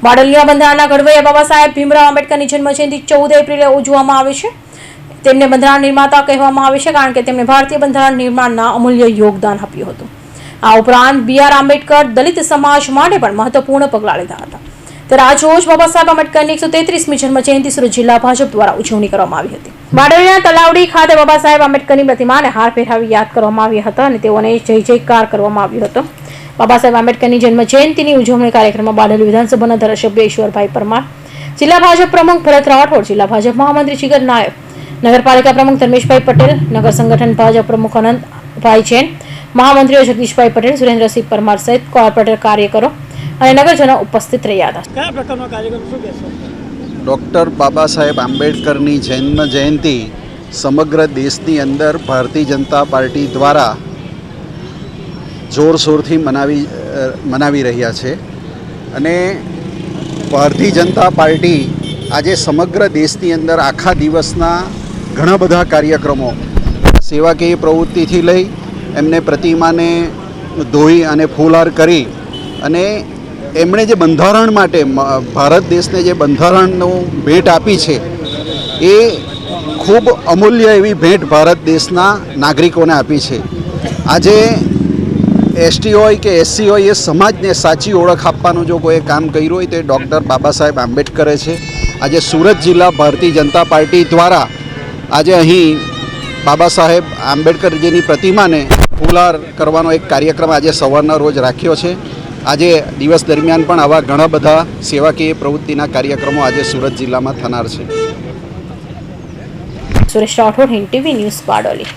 બારડોલીના બંધારણના ઘડવૈયા બાબા સાહેબ ભીમરાવ આંબેડકરની જન્મજયંતિ 14 એપ્રિલે ઉજવવામાં આવે છે. તેમને બંધારણ નિર્માતા કહેવામાં આવે છે કારણ કે તેમણે ભારતીય બંધારણ નિર્માણના અમૂલ્ય યોગદાન આપ્યું હતું. આ ઉપરાંત B.R. આંબેડકર દલિત સમાજ માટે પણ મહત્વપૂર્ણ પગલાં લીધા હતા. ત્યારે આજરોજ બાબા સાહેબ આંબેડકરની 133મી જન્મજયંતિ સુરત જિલ્લા ભાજપ દ્વારા ઉજવણી કરવામાં આવી હતી. બારડોલીના તલાવડી ખાતે બાબા સાહેબ આંબેડકરની પ્રતિમાને હાર પહેરાવી યાદ કરવામાં આવી હતા અને તેઓને જય જયકાર કરવામાં આવ્યો હતો. બાબા સાહેબ આંબેડકરની જન્મજયંતિની ઉજવણી કાર્યક્રમમાં બારડોલી વિધાનસભાના ધારાસભ્ય ઈશ્વરભાઈ પરમાર, જિલ્લા ભાજપ પ્રમુખ ભરત રાઠોડ, જિલ્લા ભાજપ મહામંત્રી જીગર નાયક, નગરપાલિકા પ્રમુખ ધર્મેશભાઈ પટેલ, નગર સંગઠન ભાજપ પ્રમુખ અનંતભાઈ જૈન, મહામંત્રીઓ જગદીશભાઈ પટેલ, સુરેન્દ્રસિંહ પરમાર સહિત કોર્પોરેટર કાર્યકરો અને નગરજનો ઉપસ્થિત રહ્યા હતા. કયા પ્રકારનો કાર્યક્રમ શું કહેશો? ડૉક્ટર બાબા સાહેબ આંબેડકરની જન્મ જયંતિ સમગ્ર દેશની અંદર ભારતીય જનતા પાર્ટી દ્વારા જોરશોરથી મનાવી રહ્યા છે અને ભારતીય જનતા પાર્ટી આજે સમગ્ર દેશની અંદર આખા દિવસના ઘણા બધા કાર્યક્રમો સેવાકીય પ્રવૃત્તિથી લઈ એમને પ્રતિમાને ધોઈ અને ફૂલહાર કરી અને એમણે જે બંધારણ માટે ભારત દેશને જે બંધારણનું ભેટ આપી છે એ ખૂબ અમૂલ્ય એવી ભેટ ભારત દેશના નાગરિકોને આપી છે. આજે એસટી હોય કે એસસી હોય એ સમાજને સાચી ઓળખ આપવાનું જો કોઈ કામ કર્યું હોય તો એ ડૉક્ટર બાબા સાહેબ આંબેડકરે છે. આજે સુરત જિલ્લા ભારતીય જનતા પાર્ટી દ્વારા આજે અહીં બાબા સાહેબ આંબેડકરજીની પ્રતિમાને ફૂલહાર કરવાનો એક કાર્યક્રમ આજે સવારના રોજ રાખ્યો છે. આજે દિવસ દરમિયાન પણ આવા ઘણા બધા સેવાકીય પ્રવૃત્તિના કાર્યક્રમો આજે સુરત જિલ્લામાં થનાર છે. Suresh Rathod, Hind TV news, Bardoli.